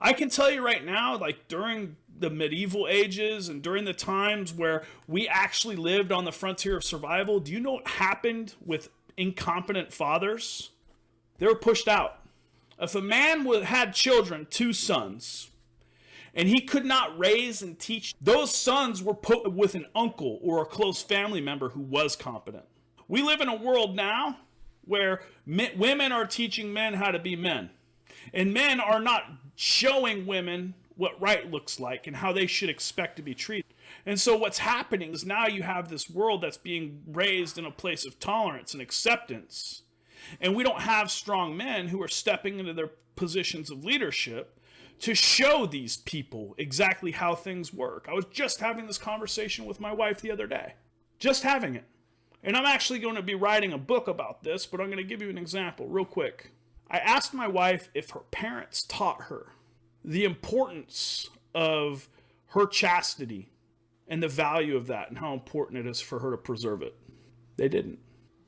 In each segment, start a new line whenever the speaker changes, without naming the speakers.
I can tell you right now, like during the medieval ages and during the times where we actually lived on the frontier of survival, do you know what happened with incompetent fathers? They were pushed out. If a man had children, 2 sons, and he could not raise and teach, those sons were put with an uncle or a close family member who was competent. We live in a world now where women are teaching men how to be men. And men are not showing women what right looks like and how they should expect to be treated. And so what's happening is now you have this world that's being raised in a place of tolerance and acceptance. And we don't have strong men who are stepping into their positions of leadership to show these people exactly how things work. I was just having this conversation with my wife the other day. Just having it. And I'm actually going to be writing a book about this, but I'm going to give you an example real quick. I asked my wife if her parents taught her the importance of her chastity and the value of that and how important it is for her to preserve it. They didn't.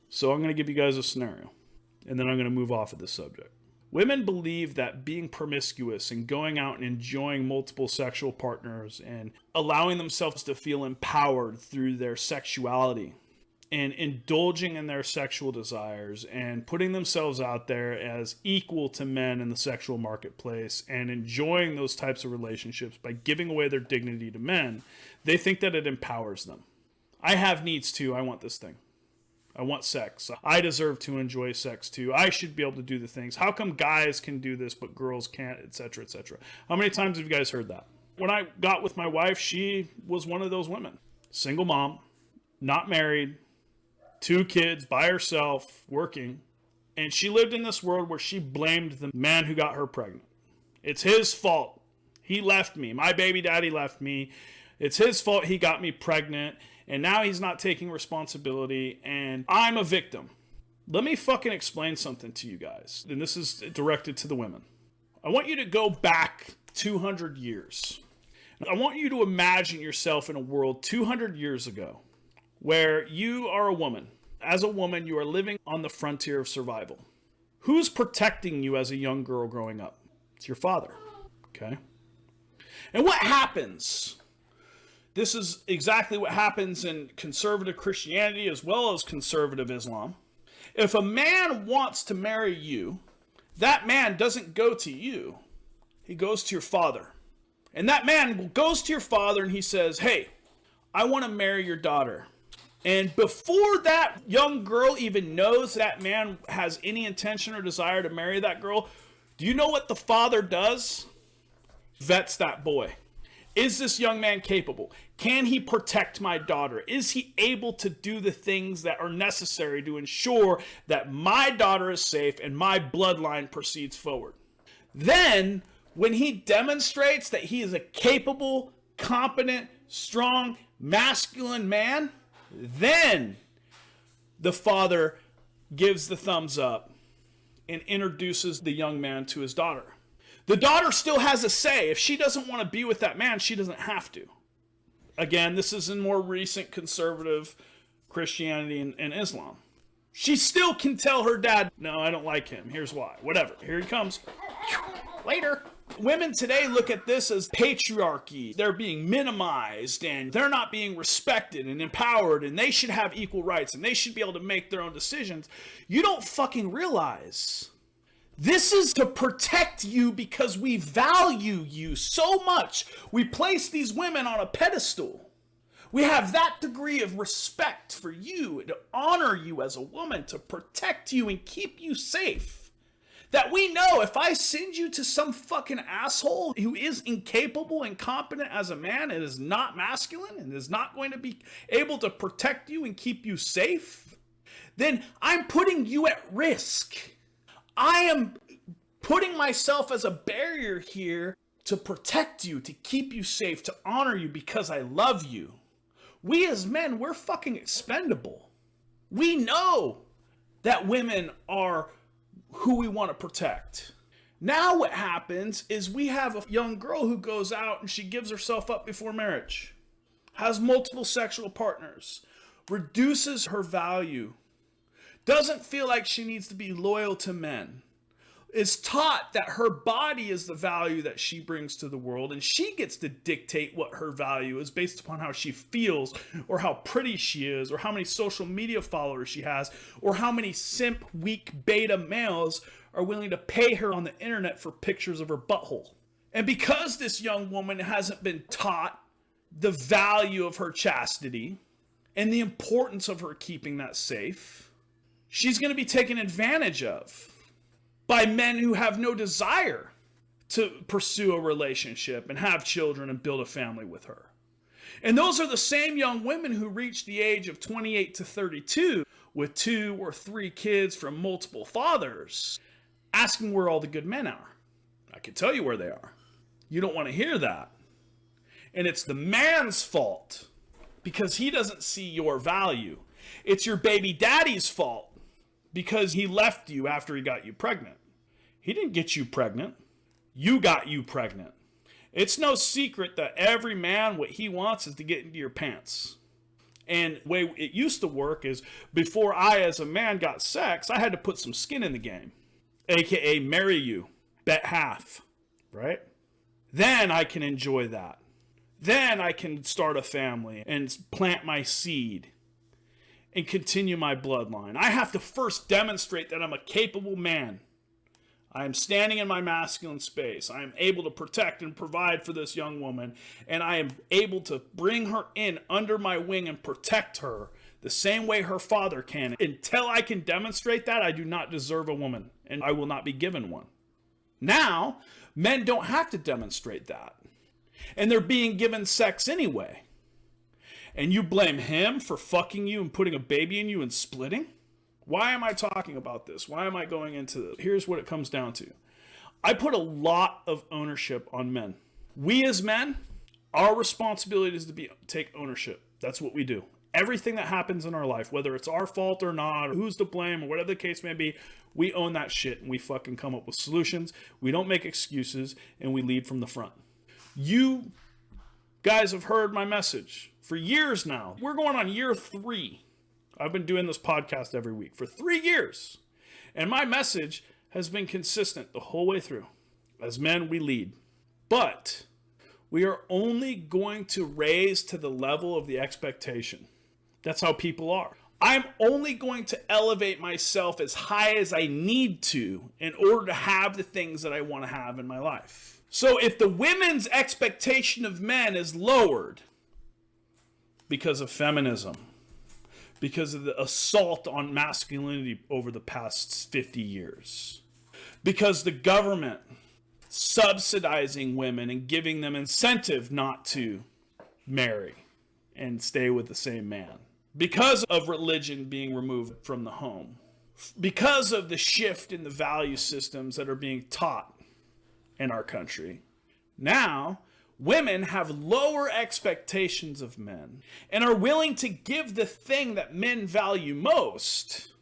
So I'm going to give you guys a scenario, and then I'm going to move off of this subject. Women believe that being promiscuous and going out and enjoying multiple sexual partners and allowing themselves to feel empowered through their sexuality and indulging in their sexual desires and putting themselves out there as equal to men in the sexual marketplace and enjoying those types of relationships by giving away their dignity to men, they think that it empowers them. I have needs too. I want this thing. I want sex. I deserve to enjoy sex too. I should be able to do the things. How come guys can do this but girls can't, etc., etc.? How many times have you guys heard that? When I got with my wife, she was one of those women. Single mom, not married, 2 kids, by herself, working. And she lived in this world where she blamed the man who got her pregnant. It's his fault. He left me. My baby daddy left me. It's his fault he got me pregnant. And now he's not taking responsibility. And I'm a victim. Let me fucking explain something to you guys. And this is directed to the women. I want you to go back 200 years. I want you to imagine yourself in a world 200 years ago where you are a woman. As a woman, you are living on the frontier of survival. Who's protecting you as a young girl growing up? It's your father. Okay? And what happens? This is exactly what happens in conservative Christianity as well as conservative Islam. If a man wants to marry you, that man doesn't go to you. He goes to your father. And that man goes to your father and he says, hey, I want to marry your daughter. And before that young girl even knows that man has any intention or desire to marry that girl, do you know what the father does? Vets that boy. Is this young man capable? Can he protect my daughter? Is he able to do the things that are necessary to ensure that my daughter is safe and my bloodline proceeds forward? Then, when he demonstrates that he is a capable, competent, strong, masculine man, then the father gives the thumbs up and introduces the young man to his daughter. The daughter still has a say. If she doesn't want to be with that man, she doesn't have to. Again, this is in more recent conservative Christianity and Islam. She still can tell her dad, no, I don't like him. Here's why. Whatever. Here he comes. Later. Women today look at this as patriarchy. They're being minimized and they're not being respected and empowered and they should have equal rights and they should be able to make their own decisions. You don't fucking realize this is to protect you because we value you so much. We place these women on a pedestal. We have that degree of respect for you, to honor you as a woman, to protect you and keep you safe. That we know if I send you to some fucking asshole who is incapable and incompetent as a man and is not masculine and is not going to be able to protect you and keep you safe, then I'm putting you at risk. I am putting myself as a barrier here to protect you, to keep you safe, to honor you because I love you. We as men, we're fucking expendable. We know that women are who we want to protect. Now what happens is we have a young girl who goes out and she gives herself up before marriage, has multiple sexual partners, reduces her value, doesn't feel like she needs to be loyal to men, is taught that her body is the value that she brings to the world, and she gets to dictate what her value is based upon how she feels, or how pretty she is, or how many social media followers she has, or how many simp, weak, beta males are willing to pay her on the internet for pictures of her butthole. And because this young woman hasn't been taught the value of her chastity and the importance of her keeping that safe, she's going to be taken advantage of by men who have no desire to pursue a relationship and have children and build a family with her. And those are the same young women who reach the age of 28 to 32 with 2 or 3 kids from multiple fathers, asking where all the good men are. I can tell you where they are. You don't want to hear that. And it's the man's fault because he doesn't see your value. It's your baby daddy's fault because he left you after he got you pregnant. He didn't get you pregnant. You got you pregnant. It's no secret that every man, what he wants is to get into your pants. And the way it used to work is before I, as a man, got sex, I had to put some skin in the game. AKA marry you. Bet half. Right? Then I can enjoy that. Then I can start a family and plant my seed and continue my bloodline. I have to first demonstrate that I'm a capable man. I am standing in my masculine space. I am able to protect and provide for this young woman, and I am able to bring her in under my wing and protect her the same way her father can. Until I can demonstrate that, I do not deserve a woman, and I will not be given one. Now, men don't have to demonstrate that, and they're being given sex anyway. And you blame him for fucking you and putting a baby in you and splitting? Why am I talking about this? Why am I going into this? Here's what it comes down to. I put a lot of ownership on men. We as men, our responsibility is to take ownership. That's what we do. Everything that happens in our life, whether it's our fault or not, or who's to blame, or whatever the case may be, we own that shit and we fucking come up with solutions. We don't make excuses and we lead from the front. You guys have heard my message for years now. We're going on year 3. I've been doing this podcast every week for 3 years. And my message has been consistent the whole way through. As men, we lead. But we are only going to raise to the level of the expectation. That's how people are. I'm only going to elevate myself as high as I need to in order to have the things that I want to have in my life. So if the women's expectation of men is lowered because of feminism, because of the assault on masculinity over the past 50 years, because the government subsidizing women and giving them incentive not to marry and stay with the same man, because of religion being removed from the home, because of the shift in the value systems that are being taught in our country, now women have lower expectations of men and are willing to give the thing that men value most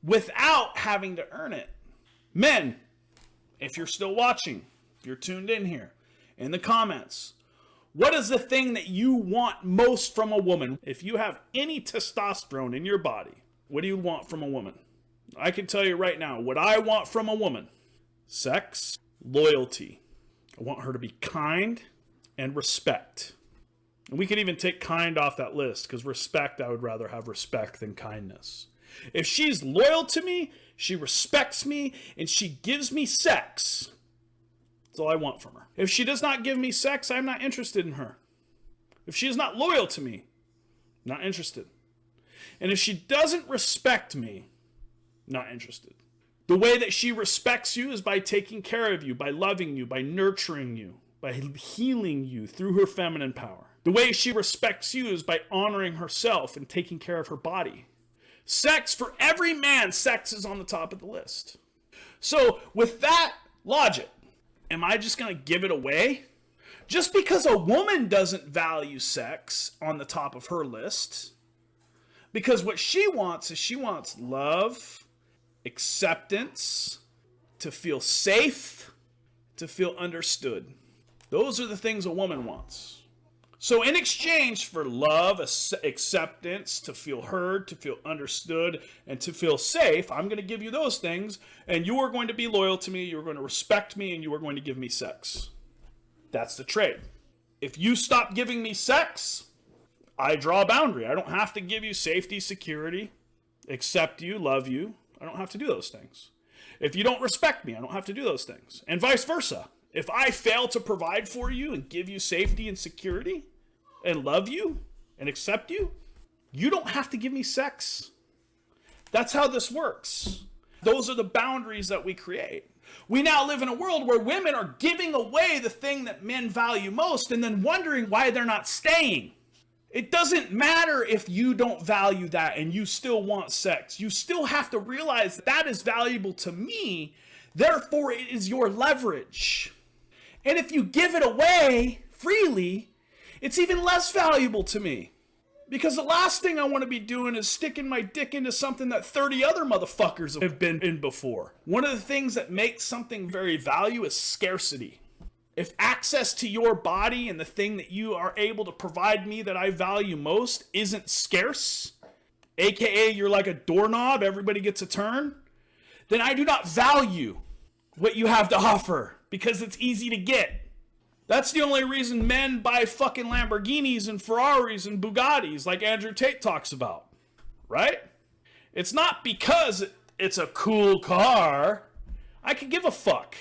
without having to earn it. Men, if you're still watching, if you're tuned in here, in the comments, what is the thing that you want most from a woman? If you have any testosterone in your body, what do you want from a woman? I can tell you right now, what I want from a woman: sex, loyalty. I want her to be kind, and respect. And we could even take kind off that list, because respect, I would rather have respect than kindness. If she's loyal to me, she respects me, and she gives me sex, that's all I want from her. If she does not give me sex, I'm not interested in her. If she is not loyal to me, not interested. And if she doesn't respect me, not interested. The way that she respects you is by taking care of you, by loving you, by nurturing you, by healing you through her feminine power. The way she respects you is by honoring herself and taking care of her body. Sex, for every man, sex is on the top of the list. So with that logic, am I just going to give it away? Just because a woman doesn't value sex on the top of her list. Because what she wants is she wants love, acceptance, to feel safe, to feel understood. Those are the things a woman wants. So in exchange for love, acceptance, to feel heard, to feel understood, and to feel safe, I'm going to give you those things, and you are going to be loyal to me, you're going to respect me, and you are going to give me sex. That's the trade. If you stop giving me sex, I draw a boundary. I don't have to give you safety, security, accept you, love you. I don't have to do those things. If you don't respect me, I don't have to do those things. And vice versa. If I fail to provide for you and give you safety and security and love you and accept you, you don't have to give me sex. That's how this works. Those are the boundaries that we create. We now live in a world where women are giving away the thing that men value most and then wondering why they're not staying. It doesn't matter if you don't value that and you still want sex. You still have to realize that is valuable to me. Therefore, it is your leverage. And if you give it away freely, it's even less valuable to me. Because the last thing I want to be doing is sticking my dick into something that 30 other motherfuckers have been in before. One of the things that makes something very valuable is scarcity. If access to your body and the thing that you are able to provide me that I value most isn't scarce, aka you're like a doorknob, everybody gets a turn, then I do not value what you have to offer because it's easy to get. That's the only reason men buy fucking Lamborghinis and Ferraris and Bugattis like Andrew Tate talks about, right? It's not because it's a cool car. I could give a fuck.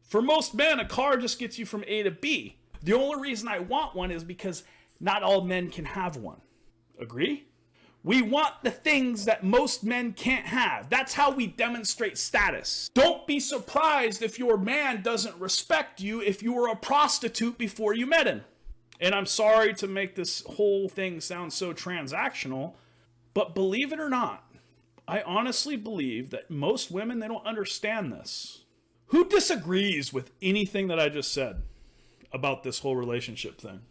For most men, a car just gets you from A to B. The only reason I want one is because not all men can have one. Agree? We want the things that most men can't have. That's how we demonstrate status. Don't be surprised if your man doesn't respect you if you were a prostitute before you met him. And I'm sorry to make this whole thing sound so transactional, but believe it or not, I honestly believe that most women, they don't understand this. Who disagrees with anything that I just said about this whole relationship thing?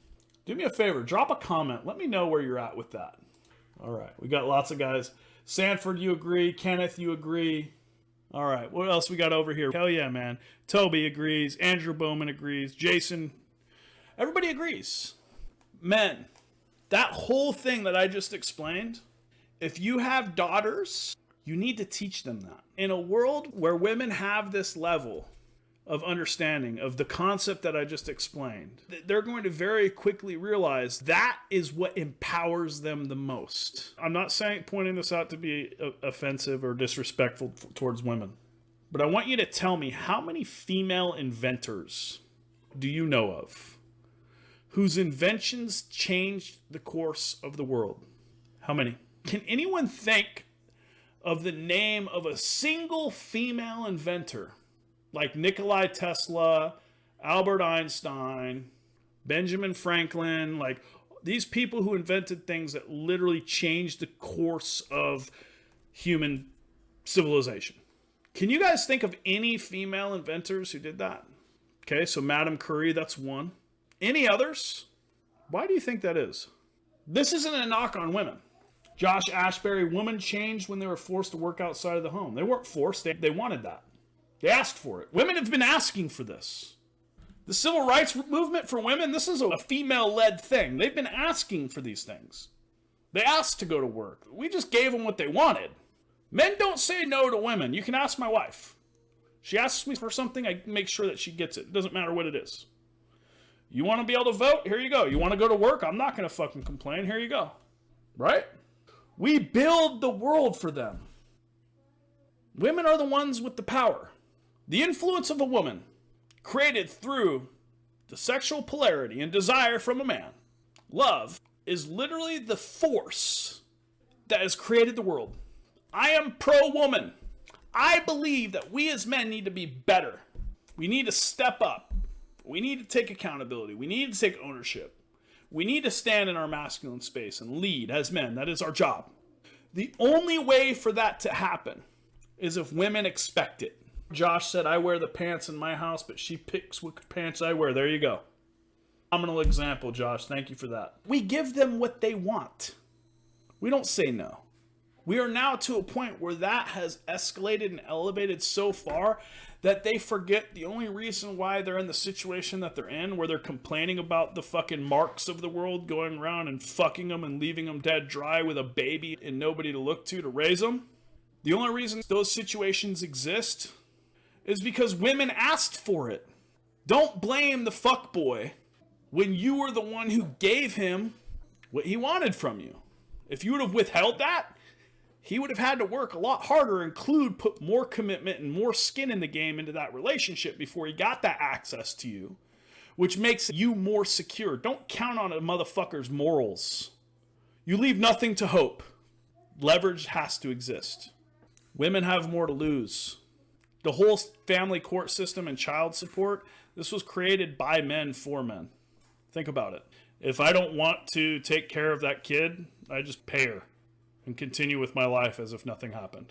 Do me a favor, drop a comment. Let me know where you're at with that. All right, we got lots of guys. Sanford, you agree. Kenneth, you agree. All right, what else we got over here? Hell yeah, man. Toby agrees. Andrew Bowman agrees. Jason, everybody agrees. Men, that whole thing that I just explained, if you have daughters, you need to teach them that. In a world where women have this level of understanding of the concept that I just explained, they're going to very quickly realize that is what empowers them the most. I'm not pointing this out to be offensive or disrespectful towards women, but I want you to tell me, how many female inventors do you know of whose inventions changed the course of the world? How many? Can anyone think of the name of a single female inventor like Nikola Tesla, Albert Einstein, Benjamin Franklin, like these people who invented things that literally changed the course of human civilization? Can you guys think of any female inventors who did that? Okay, so Madame Curie, that's one. Any others? Why do you think that is? This isn't a knock on women. Josh Ashbury, women changed when they were forced to work outside of the home. They weren't forced, they wanted that. They asked for it. Women have been asking for this. The civil rights movement for women, this is a female-led thing. They've been asking for these things. They asked to go to work. We just gave them what they wanted. Men don't say no to women. You can ask my wife. She asks me for something, I make sure that she gets it. It doesn't matter what it is. You want to be able to vote? Here you go. You want to go to work? I'm not going to fucking complain. Here you go. Right? We build the world for them. Women are the ones with the power. The influence of a woman, created through the sexual polarity and desire from a man, love, is literally the force that has created the world. I am pro-woman. I believe that we as men need to be better. We need to step up. We need to take accountability. We need to take ownership. We need to stand in our masculine space and lead as men. That is our job. The only way for that to happen is if women expect it. Josh said, I wear the pants in my house, but she picks what pants I wear. There you go. Phenomenal example, Josh. Thank you for that. We give them what they want. We don't say no. We are now to a point where that has escalated and elevated so far that they forget the only reason why they're in the situation that they're in, where they're complaining about the fucking marks of the world going around and fucking them and leaving them dead dry with a baby and nobody to look to raise them. The only reason those situations exist is because women asked for it. Don't blame the fuckboy when you were the one who gave him what he wanted from you. If you would have withheld that, he would have had to work a lot harder, put more commitment and more skin in the game into that relationship before he got that access to you, which makes you more secure. Don't count on a motherfucker's morals. You leave nothing to hope. Leverage has to exist. Women have more to lose. The whole family court system and child support, this was created by men for men. Think about it. If I don't want to take care of that kid, I just pay her and continue with my life as if nothing happened.